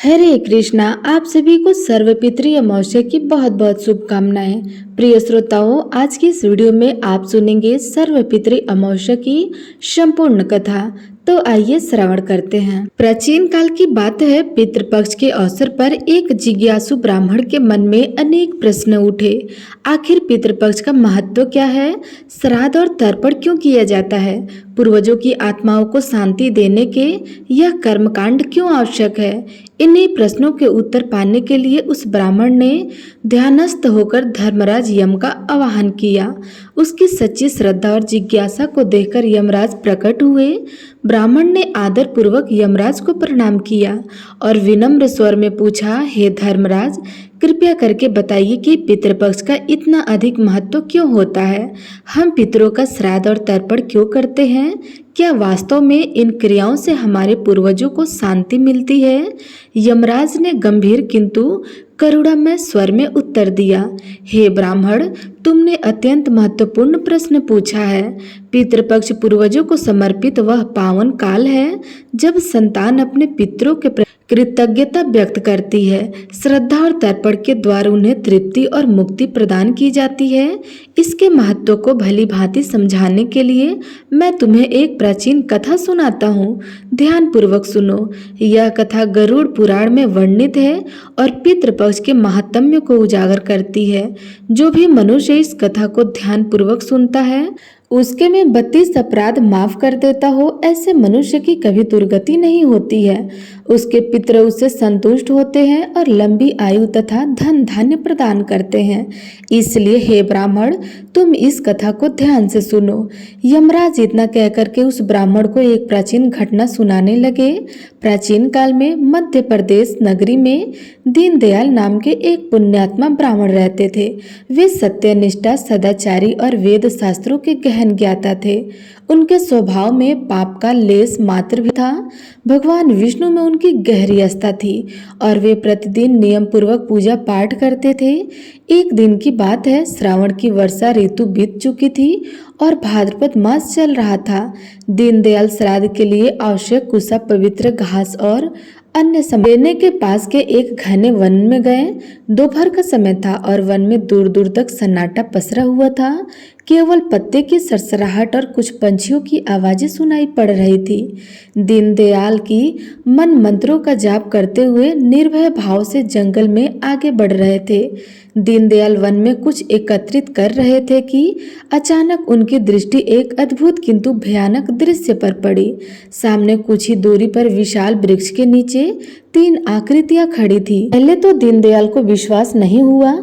हरे कृष्णा। आप सभी को सर्वपितृ अमावस्या की बहुत बहुत शुभकामनाएं। प्रिय श्रोताओं, आज की इस वीडियो में आप सुनेंगे सर्वपितृ अमावस्या की संपूर्ण कथा। तो आइए श्रवण करते हैं। प्राचीन काल की बात है। पितृपक्ष के अवसर पर एक जिज्ञासु ब्राह्मण के मन में अनेक प्रश्न उठे। आखिर पितृपक्ष का महत्व क्या है? श्राद्ध और तर्पण क्यों किया जाता है? पूर्वजों की आत्माओं को शांति देने के यह कर्मकांड क्यों आवश्यक है? इन्हीं प्रश्नों के उत्तर पाने के लिए उस ब्राह्मण ने ध्यानस्थ होकर धर्मराज यम का आवाहन किया। उसकी सच्ची श्रद्धा और जिज्ञासा को देखकर यमराज प्रकट हुए। ब्राह्मण ने आदर पूर्वक यमराज को प्रणाम किया और विनम्र स्वर में पूछा, हे धर्मराज, कृपया करके बताइए कि पितृपक्ष का इतना अधिक महत्व क्यों होता है? हम पितरों का श्राद्ध और तर्पण क्यों करते हैं? क्या वास्तव में इन क्रियाओं से हमारे पूर्वजों को शांति मिलती है? यमराज ने गंभीर किंतु करुणामय स्वर में उत्तर दिया, हे ब्राह्मण, तुमने अत्यंत महत्वपूर्ण प्रश्न पूछा है। पितृपक्ष पूर्वजों को समर्पित वह पावन काल है जब संतान अपने पितरों के प्रति कृतज्ञता व्यक्त करती है। श्रद्धा और तर्पण के द्वारा उन्हें तृप्ति और मुक्ति प्रदान की जाती है। इसके महत्व को भली भांति समझाने के लिए मैं तुम्हें एक प्राचीन कथा सुनाता हूँ। ध्यान पूर्वक सुनो। यह कथा गरुड़ पुराण में वर्णित है और पितृपक्ष के महात्म्य को उजागर करती है। जो भी मनुष्य इस कथा को ध्यान पूर्वक सुनता है उसके में 32 अपराध माफ कर देता हो। ऐसे मनुष्य की कभी दुर्गति नहीं होती है। उसके पितर उससे संतुष्ट होते हैं और लंबी आयु तथा धन धान्य प्रदान करते हैं। इसलिए हे ब्राह्मण, तुम इस कथा को ध्यान से सुनो। यमराज इतना कहकर के उस ब्राह्मण को एक प्राचीन घटना सुनाने लगे। प्राचीन काल में मध्य प्रदेश नगरी में दीनदयाल नाम के एक पुण्यात्मा ब्राह्मण रहते थे। वे सत्यनिष्ठा, सदाचारी और वेद शास्त्रों के गहन ज्ञाता थे। उनके स्वभाव में पाप का लेस मात्र भी था। भगवान विष्णु में उनकी गहरी आस्था थी और वे प्रतिदिन नियम पूर्वक पूजा पाठ करते थे। एक दिन की बात है, श्रावण की वर्षा ऋतु बीत चुकी थी और भाद्रपद मास चल रहा था। दीनदयाल श्राद्ध के लिए आवश्यक कुशा, पवित्र घास और अन्य लेने के पास के एक घने वन में गए। दोपहर का समय था और वन में दूर दूर तक सन्नाटा पसरा हुआ था। केवल पत्ते की सरसराहट और कुछ पंछियों की आवाजें सुनाई पड़ रही थी। दीनदयाल की मन मंत्रों का जाप करते हुए निर्भय भाव से जंगल में आगे बढ़ रहे थे। दीनदयाल वन में कुछ एकत्रित कर रहे थे कि अचानक उनकी दृष्टि एक अद्भुत किंतु भयानक दृश्य पर पड़ी। सामने कुछ ही दूरी पर विशाल वृक्ष के नीचे 3 आकृतियां खड़ी थी। पहले तो दीनदयाल को विश्वास नहीं हुआ।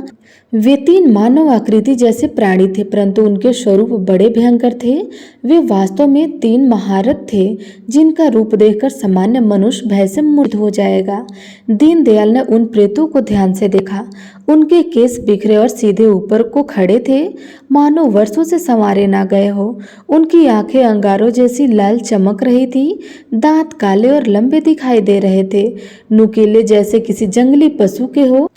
वे 3 मानव आकृति जैसे प्राणी थे, परंतु उनके स्वरूप बड़े भयंकर थे। वे वास्तव में 3 महारथ थे जिनका रूप देखकर सामान्य मनुष्य भय से मूर्छ हो जाएगा। दीनदयाल ने उन प्रेतों को ध्यान से देखा। उनके केस बिखरे और सीधे ऊपर को खड़े थे, मानो वर्षों से संवारे ना गए हो। उनकी आंखें अंगारों जैसी लाल चमक रही थी। दांत काले और लंबे दिखाई दे रहे थे, नुकीले जैसे किसी जंगली पशु के हो।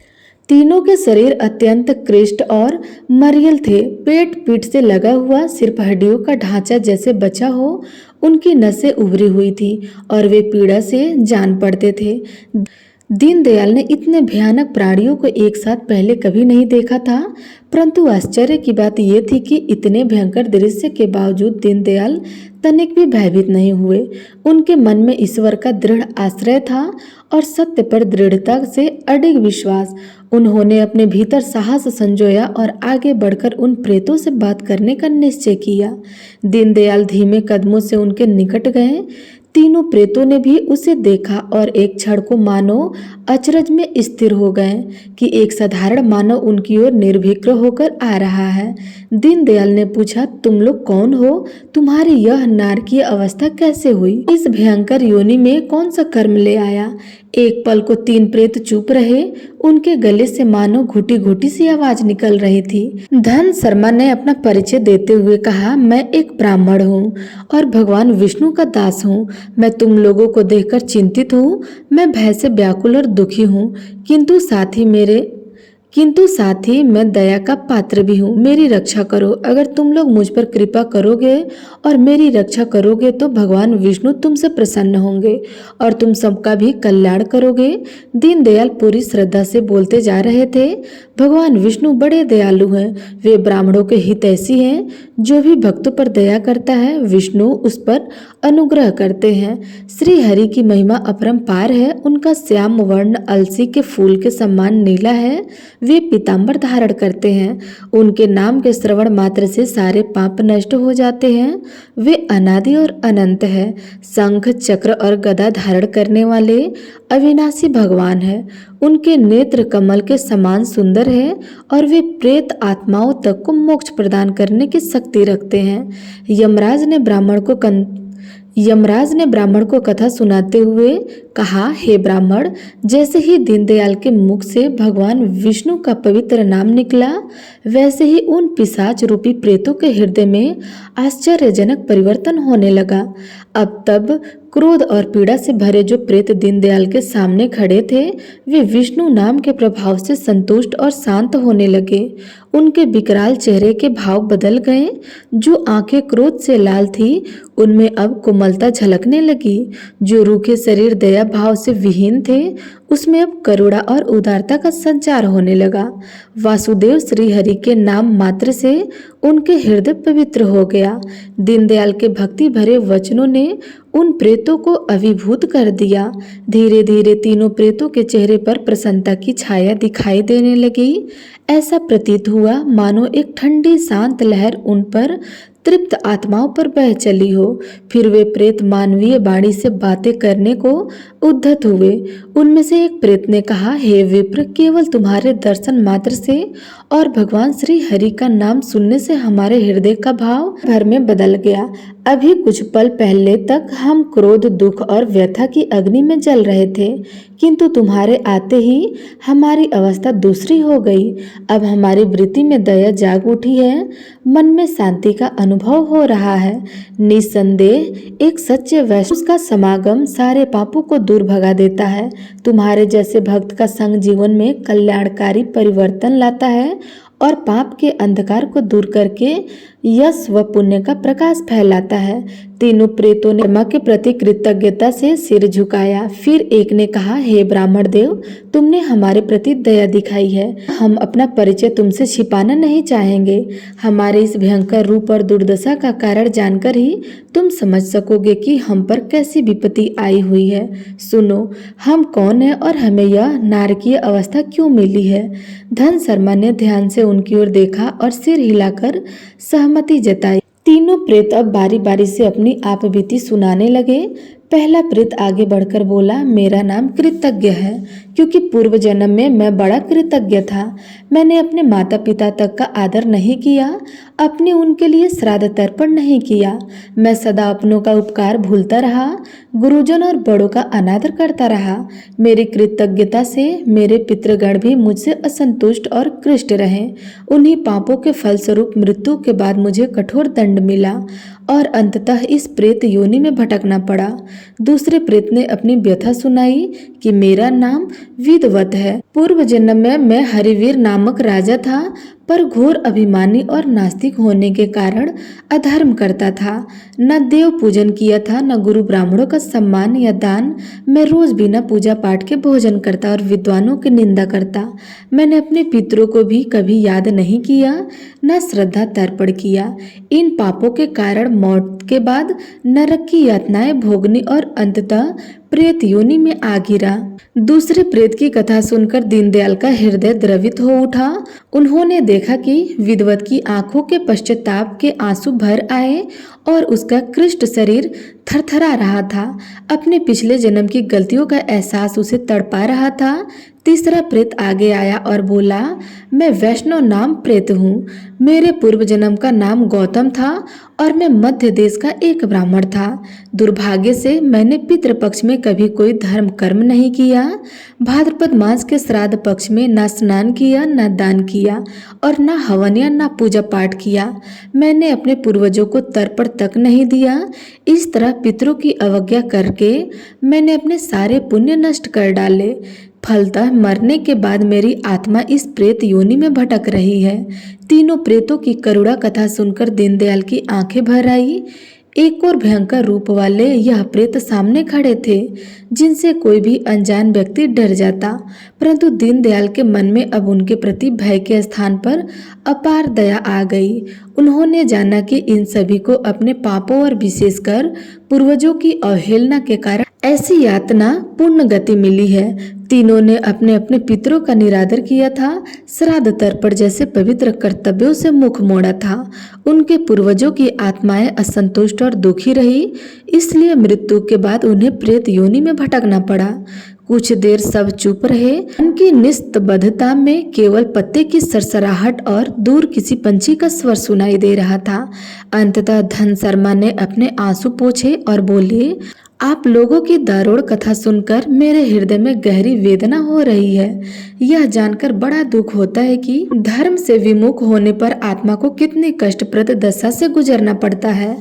तीनों के शरीर अत्यंत कृष्ट और मरियल थे। पेट पीठ से लगा हुआ, सिर्फ हड्डियों का ढांचा जैसे बचा हो। उनकी नसें उभरी हुई थी और वे पीड़ा से जान पड़ते थे। दीनदयाल ने इतने भयानक प्राणियों को एक साथ पहले कभी नहीं देखा था, परंतु आश्चर्य की बात यह थी कि इतने भयंकर दृश्य के बावजूद दीनदयाल तनिक भी भयभीत नहीं हुए। उनके मन में ईश्वर का दृढ़ आश्रय था और सत्य पर दृढ़ता से अडिग विश्वास। उन्होंने अपने भीतर साहस संजोया और आगे बढ़कर उन प्रेतों से बात करने का निश्चय किया। दीनदयाल धीमे कदमों से उनके निकट गए। तीनों प्रेतों ने भी उसे देखा और एक क्षण को मानो अचरज में स्थिर हो गए कि एक साधारण मानव उनकी ओर निर्भीक होकर आ रहा है। दीनदयाल ने पूछा, तुम लोग कौन हो? तुम्हारी यह नारकीय अवस्था कैसे हुई? इस भयंकर योनि में कौन सा कर्म ले आया? एक पल को 3 प्रेत चुप रहे। उनके गले से मानो घुटी घुटी सी आवाज निकल रही थी। धन शर्मा ने अपना परिचय देते हुए कहा, मैं एक ब्राह्मण हूँ और भगवान विष्णु का दास हूँ। मैं तुम लोगों को देखकर चिंतित हूँ। मैं भय से व्याकुल और दुखी हूँ, किंतु साथ ही मैं दया का पात्र भी हूँ। मेरी रक्षा करो। अगर तुम लोग मुझ पर कृपा करोगे और मेरी रक्षा करोगे तो भगवान विष्णु तुमसे प्रसन्न होंगे और तुम सबका भी कल्याण करोगे। दीनदयाल पूरी श्रद्धा से बोलते जा रहे थे। भगवान विष्णु बड़े दयालु हैं। वे ब्राह्मणों के हितैषी हैं। जो भी भक्तों पर दया करता है विष्णु उस पर अनुग्रह करते हैं। श्री हरि की महिमा अपरंपार है। उनका श्याम वर्ण अलसी के फूल के समान नीला है। वे पीताम्बर धारण करते हैं। उनके नाम के श्रवण मात्र से सारे पाप नष्ट हो जाते हैं। वे अनादि और अनंत है। शंख चक्र और गदा धारण करने वाले अविनाशी भगवान है। उनके नेत्र कमल के समान सुंदर है और वे प्रेत आत्माओं तक को मोक्ष प्रदान करने की शक्ति रखते हैं। यमराज ने ब्राह्मण को कथा सुनाते हुए कहा, हे ब्राह्मण, जैसे ही दीनदयाल के मुख से भगवान विष्णु का पवित्र नाम निकला वैसे ही उन पिशाच रूपी प्रेतों के हृदय में आश्चर्यजनक परिवर्तन होने लगा। अब तब क्रोध और पीड़ा से भरे जो प्रेत दीनदयाल के सामने खड़े थे वे विष्णु नाम के प्रभाव से संतुष्ट और शांत होने लगे। उनके विकराल चेहरे के भाव बदल गए। जो आंखें क्रोध से लाल थी उनमें अब कोमलता झलकने लगी। जो रूखे शरीर दया भाव से विहीन थे उसमें अब करुणा और उदारता का संचार होने लगा। वासुदेव श्री हरि के नाम मात्र से उनके हृदय पवित्र हो गया। दीनदयाल के भक्ति भरे वचनों ने उन प्रेतों को अभिभूत कर दिया। धीरे धीरे तीनों प्रेतों के चेहरे पर प्रसन्नता की छाया दिखाई देने लगी। ऐसा प्रतीत हुआ मानो एक ठंडी शांत लहर उन पर तृप्त आत्माओं पर बह चली हो। फिर वे प्रेत मानवीय वाणी से बातें करने को उद्धत हुए। उनमें से एक प्रेत ने कहा, हे विप्र, केवल तुम्हारे दर्शन मात्र से और भगवान श्री हरि का नाम सुनने से हमारे हृदय का भाव भर में बदल गया। अभी कुछ पल पहले तक हम क्रोध, दुख और व्यथा की अग्नि में जल रहे थे, किंतु तुम्हारे आते ही हमारी अवस्था दूसरी हो गई। अब हमारी वृत्ति में दया जाग उठी है। मन में शांति का अनुभव हो रहा है। निस्संदेह एक सच्चे वैष्णव का समागम सारे पापों को दूर भगा देता है। तुम्हारे जैसे भक्त का संग जीवन में कल्याणकारी परिवर्तन लाता है और पाप के अंधकार को दूर करके यश व पुण्य का प्रकाश फैलाता है। तीनों प्रेतों ने ब्रह्मा के प्रति कृतज्ञता से सिर झुकाया। फिर एक ने कहा, हे ब्राह्मण देव, तुमने हमारे प्रति दया दिखाई है। हम अपना परिचय तुमसे छिपाना नहीं चाहेंगे। हमारे इस भयंकर रूप और दुर्दशा का कारण जानकर ही तुम समझ सकोगे कि हम पर कैसी विपत्ति आई हुई है। सुनो, हम कौन है और हमें यह नारकीय अवस्था क्यों मिली है। धन शर्मा ने ध्यान से उनकी ओर देखा और सिर हिलाकर सहमति जताई। तीनों प्रेत अब बारी बारी से अपनी आप बीती सुनाने लगे। पहला प्रेत आगे बढ़कर बोला, मेरा नाम कृतज्ञ है, क्योंकि पूर्व जन्म में मैं बड़ा कृतज्ञ था। मैंने अपने माता पिता तक का आदर नहीं किया, अपने उनके लिए श्राद्ध तर्पण नहीं किया। मैं सदा अपनों का उपकार भूलता रहा, गुरुजन और बड़ों का अनादर करता रहा। मेरी कृतज्ञता से मेरे पितृगण भी मुझसे असंतुष्ट और कृष्ट रहे। उन्हीं पापों के फलस्वरूप मृत्यु के बाद मुझे कठोर दंड मिला और अंततः इस प्रेत योनि में भटकना पड़ा। दूसरे प्रेत ने अपनी व्यथा सुनाई कि मेरा नाम विदवत है। पूर्व जन्म में मैं हरिवीर नामक राजा था, पर घोर अभिमानी और नास्तिक होने के कारण अधर्म करता था। न देव पूजन किया था, न गुरु ब्राह्मणों का सम्मान या दान। मैं रोज बिना पूजा पाठ के भोजन करता और विद्वानों की निंदा करता। मैंने अपने पितरों को भी कभी याद नहीं किया, न श्रद्धा तर्पण किया। इन पापों के कारण मौत के बाद नरक की यातनाएं भोगनी और अंततः प्रेत योनि में आ गिरा। दूसरे प्रेत की कथा सुनकर दीनदयाल का हृदय द्रवित हो उठा। उन्होंने देखा कि विदवत की आंखों के पश्चाताप के आंसू भर आए और उसका कृष्ट शरीर थरथरा रहा था। अपने पिछले जन्म की गलतियों का एहसास उसे तड़पा रहा था। तीसरा प्रेत आगे आया और बोला, मैं वैष्णव नाम प्रेत हूँ। मेरे पूर्व जन्म का नाम गौतम था और मैं मध्य देश का एक ब्राह्मण था। दुर्भाग्य से मैंने पितृपक्ष में कभी कोई धर्म कर्म नहीं किया। भाद्रपद मास के श्राद्ध पक्ष में न स्नान किया, न दान किया और न हवन या न पूजा पाठ किया। मैंने अपने पूर्वजों को तर्पण तक नहीं दिया। इस तरह पितरों की अवज्ञा करके मैंने अपने सारे पुण्य नष्ट कर डाले। फलतः मरने के बाद मेरी आत्मा इस प्रेत योनि में भटक रही है। तीनों प्रेतों की करुणा कथा सुनकर दीनदयाल की आंखें भर आई। एक और भयंकर रूप वाले यह प्रेत सामने खड़े थे, जिनसे कोई भी अनजान व्यक्ति डर जाता, परंतु दीनदयाल के मन में अब उनके प्रति भय के स्थान पर अपार दया आ गई। उन्होंने जाना कि इन सभी को अपने पापों और विशेषकर पूर्वजों की अवहेलना के कारण ऐसी यातना पूर्ण गति मिली है। तीनों ने अपने अपने पितरों का निरादर किया था, श्राद्ध तर्पण जैसे पवित्र कर्तव्यों से मुख मोड़ा था। उनके पूर्वजों की आत्माएं असंतुष्ट और दुखी रही, इसलिए मृत्यु के बाद उन्हें प्रेत योनि में भटकना पड़ा। कुछ देर सब चुप रहे। उनकी निस्तब्धता में केवल पत्ते की सरसराहट और दूर किसी पंछी का स्वर सुनाई दे रहा था। अंततः धन शर्मा ने अपने आंसू पोंछे और बोले, आप लोगों की दारुण कथा सुनकर मेरे हृदय में गहरी वेदना हो रही है। यह जानकर बड़ा दुख होता है कि धर्म से विमुख होने पर आत्मा को कितनी कष्टप्रद दशा से गुजरना पड़ता है।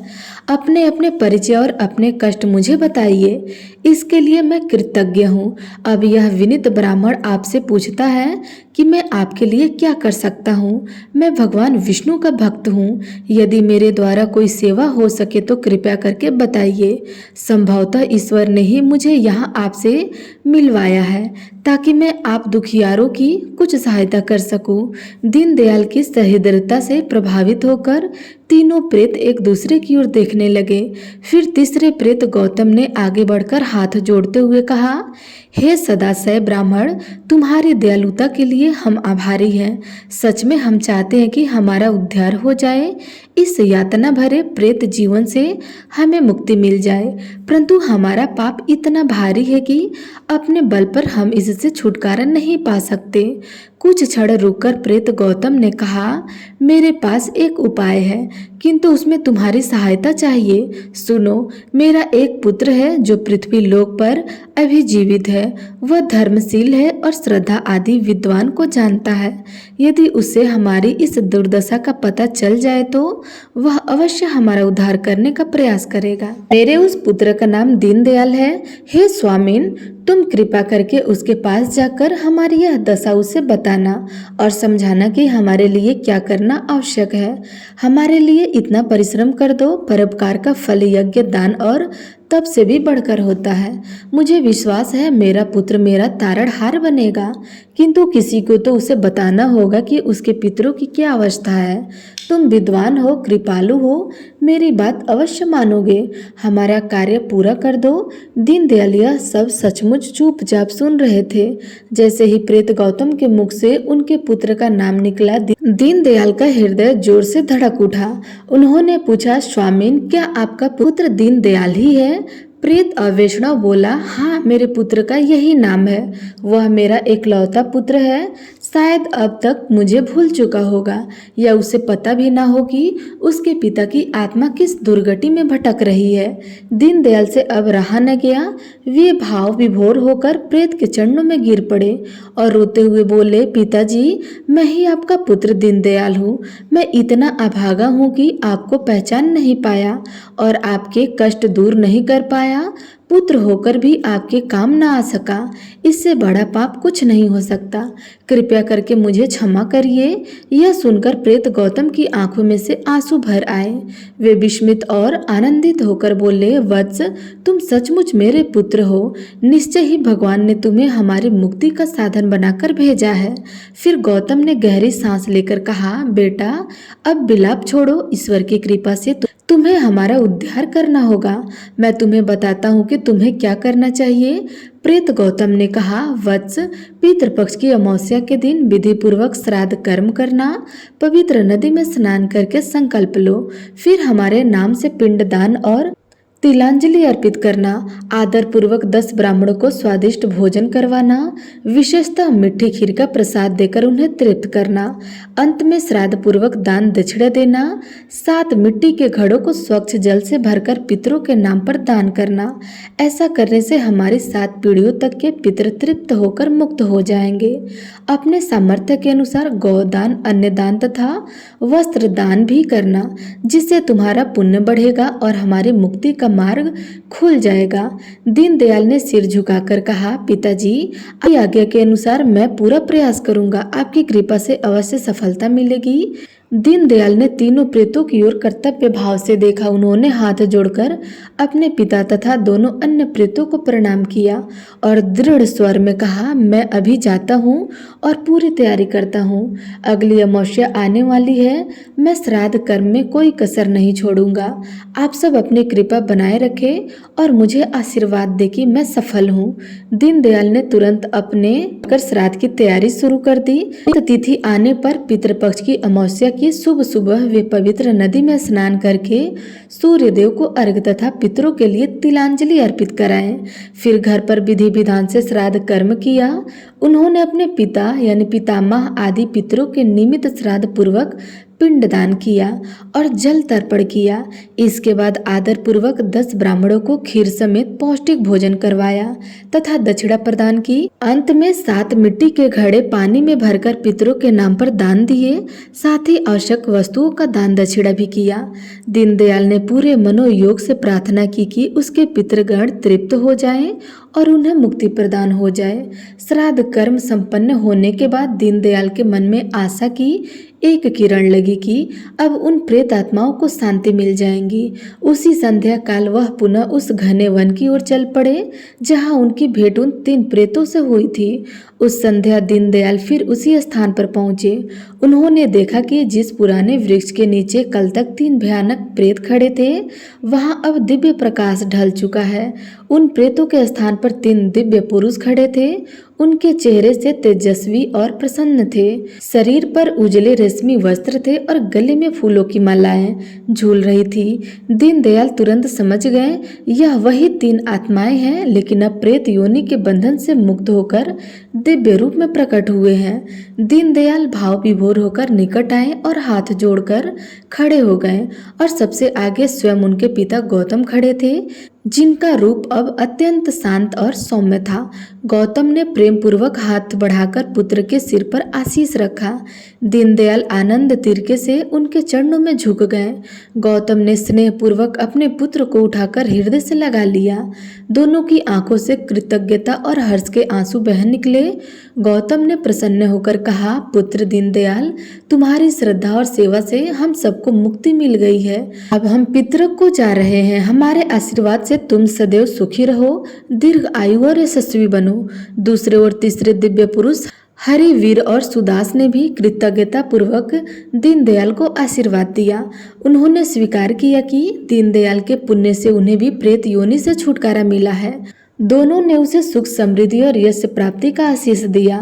अपने अपने परिचय और अपने कष्ट मुझे बताइए, इसके लिए मैं कृतज्ञ हूँ। अब यह विनीत ब्राह्मण आपसे पूछता है कि मैं आपके लिए क्या कर सकता हूँ। मैं भगवान विष्णु का भक्त हूँ। यदि मेरे द्वारा कोई सेवा हो सके तो कृपया करके बताइए। संभवतः ईश्वर ने ही मुझे यहाँ आपसे मिलवाया है, ताकि मैं आप दुखियारों की कुछ सहायता कर सकूं। दीनदयाल की सहृदयता से प्रभावित होकर तीनों प्रेत एक दूसरे की ओर देखने लगे। फिर तीसरे प्रेत गौतम ने आगे बढ़कर हाथ जोड़ते हुए कहा, हे सदाशय ब्राह्मण, तुम्हारी दयालुता के लिए हम आभारी हैं। सच में हम चाहते हैं कि हमारा उद्धार हो जाए, इस यातना भरे प्रेत जीवन से हमें मुक्ति मिल जाए, परंतु हमारा पाप इतना भारी है कि अपने बल पर हम इससे छुटकारा नहीं पा सकते। कुछ क्षण रुककर प्रेत गौतम ने कहा, मेरे पास एक उपाय है, किंतु उसमें तुम्हारी सहायता चाहिए। सुनो, मेरा एक पुत्र है जो पृथ्वी लोक पर अभी जीवित है। वह धर्मशील है और श्रद्धा आदि विद्वान को जानता है। यदि उसे हमारी इस दुर्दशा का पता चल जाए तो वह अवश्य हमारा उद्धार करने का प्रयास करेगा। मेरे उस पुत्र का नाम दीनदयाल है। हे स्वामिन, तुम कृपा करके उसके पास जाकर हमारी यह दशा उसे बताना और समझाना कि हमारे लिए क्या करना आवश्यक है। हमारे लिए इतना परिश्रम कर दो, परोपकार का फल यज्ञ, दान और तब से भी बढ़कर होता है। मुझे विश्वास है मेरा पुत्र मेरा तारणहार बनेगा, किंतु किसी को तो उसे बताना होगा कि उसके पितरों की क्या अवस्था है। तुम विद्वान हो, कृपालु हो, मेरी बात अवश्य मानोगे। हमारा कार्य पूरा कर दो। दीनदयाल यह सब सचमुच चुपचाप सुन रहे थे। जैसे ही प्रेत गौतम के मुख से उनके पुत्र का नाम निकला, दीनदयाल का हृदय जोर से धड़क उठा। उन्होंने पूछा, स्वामीन, क्या आपका पुत्र दीनदयाल ही है? प्रेत अवैष्णव बोला, हाँ, मेरे पुत्र का यही नाम है। वह मेरा एकलौता पुत्र है। शायद अब तक मुझे भूल चुका होगा या उसे पता भी ना हो कि उसके पिता की आत्मा किस दुर्गति में भटक रही है। दीनदयाल से अब रहा न गया। वे भाव विभोर होकर प्रेत के चरणों में गिर पड़े और रोते हुए बोले, पिताजी, मैं ही आपका पुत्र दीनदयाल हूँ। मैं इतना अभागा हूँ कि आपको पहचान नहीं पाया और आपके कष्ट दूर नहीं कर पाया। पुत्र होकर भी आपके काम न आ सका। इससे बड़ा पाप कुछ नहीं हो सकता। कृपया करके मुझे क्षमा करिए। यह सुनकर प्रेत गौतम की आंखों में से आंसू भर आए। वे विस्मित और आनंदित होकर बोले, वत्स, तुम सचमुच मेरे पुत्र हो। निश्चय ही भगवान ने तुम्हें हमारी मुक्ति का साधन बनाकर भेजा है। फिर गौतम ने गहरी सांस लेकर कहा, बेटा, अब विलाप छोड़ो। ईश्वर की कृपा से तुम्हें हमारा उद्धार करना होगा। मैं तुम्हें बताता हूँ कि तुम्हें क्या करना चाहिए। प्रेत गौतम ने कहा, वत्स, पितृपक्ष की अमावस्या के दिन विधि पूर्वक श्राद्ध कर्म करना, पवित्र नदी में स्नान करके संकल्प लो, फिर हमारे नाम से पिंडदान और तिलांजलि अर्पित करना, आदर पूर्वक 10 ब्राह्मणों को स्वादिष्ट भोजन करवाना, विशेषतः मीठी खीर का प्रसाद देकर उन्हें तृप्त करना, अंत में श्राद्ध पूर्वक दान दक्षिणा देना, 7 मिट्टी के घड़ों को स्वच्छ जल से भरकर पितरों के नाम पर दान करना। ऐसा करने से हमारी 7 पीढ़ियों तक के पितर तृप्त होकर मुक्त हो जाएंगे। अपने सामर्थ्य के अनुसार गौदान, अन्नदान तथा वस्त्र दान भी करना, जिससे तुम्हारा पुण्य बढ़ेगा और हमारी मुक्ति का मार्ग खुल जाएगा। दीनदयाल ने सिर झुकाकर कहा, पिताजी, आपकी आज्ञा के अनुसार मैं पूरा प्रयास करूंगा। आपकी कृपा से अवश्य सफलता मिलेगी। दीनदयाल ने तीनों प्रेतों की ओर कर्तव्य भाव से देखा। उन्होंने हाथ जोड़कर अपने पिता तथा दोनों अन्य प्रेतों को प्रणाम किया और दृढ़ स्वर में कहा, मैं अभी जाता हूँ और पूरी तैयारी करता हूँ। अगली अमावस्या आने वाली है। मैं श्राद्ध कर्म में कोई कसर नहीं छोड़ूंगा। आप सब अपनी कृपा बनाए रखें और मुझे आशीर्वाद दे कि मैं सफल हूँ। दीनदयाल ने तुरंत अपने श्राद्ध की तैयारी शुरू कर दी। तिथि आने पर पितृपक्ष की अमावस्या की शुभ सुबह वे पवित्र नदी में स्नान करके सूर्य देव को अर्घ्य तथा पितरों के लिए तिलांजलि अर्पित कराएं। फिर घर पर विधि विधान से श्राद्ध कर्म किया। उन्होंने अपने पिता यानी पितामह आदि पितरों के निमित्त श्राद्ध पूर्वक पिंडदान किया और जल तर्पण किया। इसके बाद आदर पूर्वक 10 ब्राह्मणों को खीर समेत पौष्टिक भोजन करवाया तथा दक्षिणा प्रदान की। अंत में 7 मिट्टी के घड़े पानी में भरकर पितरों के नाम पर दान दिए। साथ ही आवश्यक वस्तुओं का दान दक्षिणा भी किया। दीनदयाल ने पूरे मनोयोग से प्रार्थना की कि उसके पितृगण तृप्त हो जाएं और उन्हें मुक्ति प्रदान हो जाए। श्राद्ध कर्म संपन्न होने के बाद दीनदयाल के मन में आशा की एक किरण लगी कि अब उन प्रेत आत्माओं को शांति मिल जाएंगी। उसी संध्या काल वह पुनः उस घने वन की ओर चल पड़े जहां उनकी भेंट उन 3 प्रेतों से हुई थी। उस संध्या दीनदयाल फिर उसी स्थान पर पहुंचे। उन्होंने देखा कि जिस पुराने वृक्ष के नीचे कल तक 3 भयानक प्रेत खड़े थे, वहां अब दिव्य प्रकाश ढल चुका है। उन प्रेतों के स्थान पर 3 दिव्य पुरुष खड़े थे। उनके चेहरे से तेजस्वी और प्रसन्न थे। शरीर पर उजले रेशमी वस्त्र थे और गले में फूलों की मालाएं झूल रही थी। दीनदयाल तुरंत समझ गए यह वही 3 आत्माएं हैं, लेकिन अब प्रेत योनि के बंधन से मुक्त होकर दिव्य रूप में प्रकट हुए हैं। दीनदयाल भाव विभोर होकर निकट आए और हाथ जोड़कर खड़े हो गए और सबसे आगे स्वयं उनके पिता गौतम खड़े थे, जिनका रूप अब अत्यंत शांत और सौम्य था। गौतम ने प्रेम पूर्वक हाथ बढ़ाकर पुत्र के सिर पर आशीष रखा। दीनदयाल आनंद तिरके से उनके चरणों में झुक गए। गौतम ने स्नेह पूर्वक अपने पुत्र को उठाकर हृदय से लगा लिया। दोनों की आंखों से कृतज्ञता और हर्ष के आंसू बह निकले। गौतम ने प्रसन्न होकर कहा, पुत्र दीनदयाल, तुम्हारी श्रद्धा और सेवा से हम सबको मुक्ति मिल गई है। अब हम पितरक को जा रहे हैं। हमारे आशीर्वाद से तुम सदैव सुखी रहो, दीर्घ आयु और यशस्वी बनो। दूसरे और तीसरे दिव्य पुरुष हरिवीर और सुदास ने भी कृतज्ञता पूर्वक दीनदयाल को आशीर्वाद दिया। उन्होंने स्वीकार किया कि दीनदयाल के पुण्य से उन्हें भी प्रेत योनि से छुटकारा मिला है। दोनों ने उसे सुख समृद्धि और यश प्राप्ति का आशीष दिया।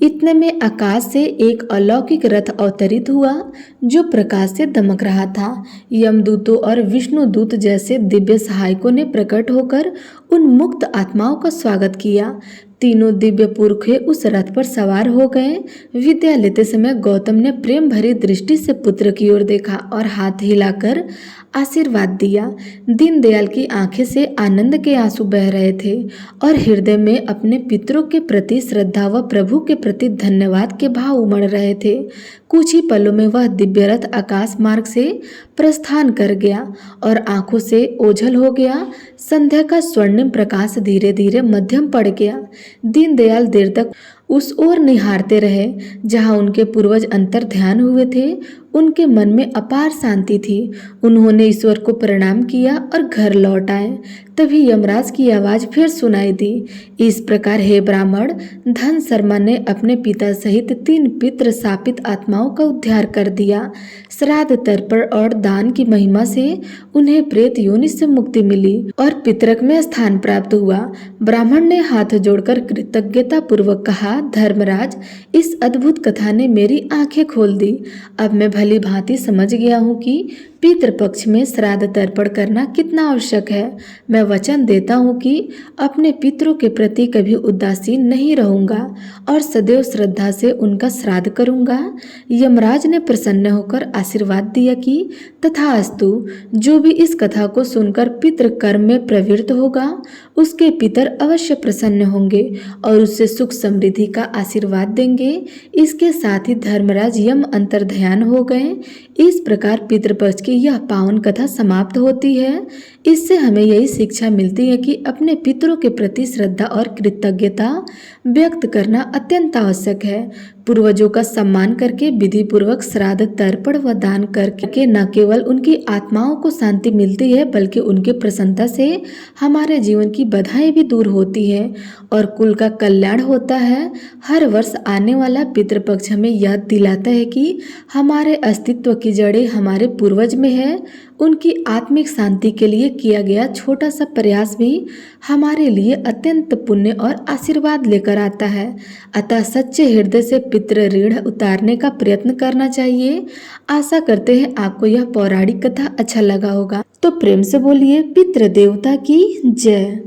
इतने में आकाश से एक अलौकिक रथ अवतरित हुआ जो प्रकाश से दमक रहा था। यमदूतों और विष्णुदूत जैसे दिव्य सहायकों ने प्रकट होकर उन मुक्त आत्माओं का स्वागत किया। तीनों दिव्य पुरखे उस रथ पर सवार हो गए। विद्या लेते समय गौतम ने प्रेम भरी दृष्टि से पुत्र की ओर देखा और हाथ हिलाकर आशीर्वाद दिया। दीनदयाल की आंखें से आनंद के आंसू बह रहे थे और हृदय में अपने पितरों के प्रति श्रद्धा व प्रभु के प्रति धन्यवाद के भाव उमड़ रहे थे। कुछ ही पलों में वह दिव्य रथ आकाश मार्ग से प्रस्थान कर गया और आंखों से ओझल हो गया। संध्या का स्वर्णिम प्रकाश धीरे धीरे मध्यम पड़ गया। दीनदयाल देर तक उस ओर निहारते रहे जहां उनके पूर्वज अंतर ध्यान हुए थे। उनके मन में अपार शांति थी। उन्होंने ईश्वर को प्रणाम किया और घर लौट आए। तभी यमराज की आवाज फिर सुनाई दी, इस प्रकार हे ब्राह्मण, धन शर्मा ने अपने पिता सहित 3 पितृ शापित आत्माओं आत्माओं का उद्धार कर दिया। श्राद्ध, तर्पण और दान की महिमा से उन्हें प्रेत योनि से मुक्ति मिली और पितरक में स्थान प्राप्त हुआ। ब्राह्मण ने हाथ जोड़कर कृतज्ञता पूर्वक कहा, धर्मराज, इस अद्भुत कथा ने मेरी आंखें खोल दी। अब मैं भली भांति समझ गया हूँ कि पितृपक्ष में श्राद्ध तर्पण करना कितना आवश्यक है। मैं वचन देता हूँ कि अपने पितरों के प्रति कभी उदासीन नहीं रहूंगा और सदैव श्रद्धा से उनका श्राद्ध करूंगा। यमराज ने प्रसन्न होकर आशीर्वाद दिया कि तथास्तु, जो भी इस कथा को सुनकर पितृ कर्म में प्रवृत्त होगा उसके पितर अवश्य प्रसन्न होंगे और उससे सुख समृद्धि का आशीर्वाद देंगे। इसके साथ ही धर्मराज यम अंतर्ध्यान हो गए। इस प्रकार पितृपक्ष की यह पावन कथा समाप्त होती है। इससे हमें यही शिक्षा मिलती है कि अपने पितरों के प्रति श्रद्धा और कृतज्ञता व्यक्त करना अत्यंत आवश्यक है। पूर्वजों का सम्मान करके विधि पूर्वक श्राद्ध, तर्पण व दान करके न केवल उनकी आत्माओं को शांति मिलती है बल्कि उनकी प्रसन्नता से हमारे जीवन की बाधाएं भी दूर होती है और कुल का कल्याण होता है। हर वर्ष आने वाला पितृपक्ष हमें याद दिलाता है कि हमारे अस्तित्व की जड़ें हमारे पूर्वज में है। उनकी आत्मिक शांति के लिए किया गया छोटा सा प्रयास भी हमारे लिए अत्यंत पुण्य और आशीर्वाद लेकर आता है। अतः सच्चे हृदय से पितृ ऋण उतारने का प्रयत्न करना चाहिए। आशा करते हैं आपको यह पौराणिक कथा अच्छा लगा होगा। तो प्रेम से बोलिए पितृ देवता की जय।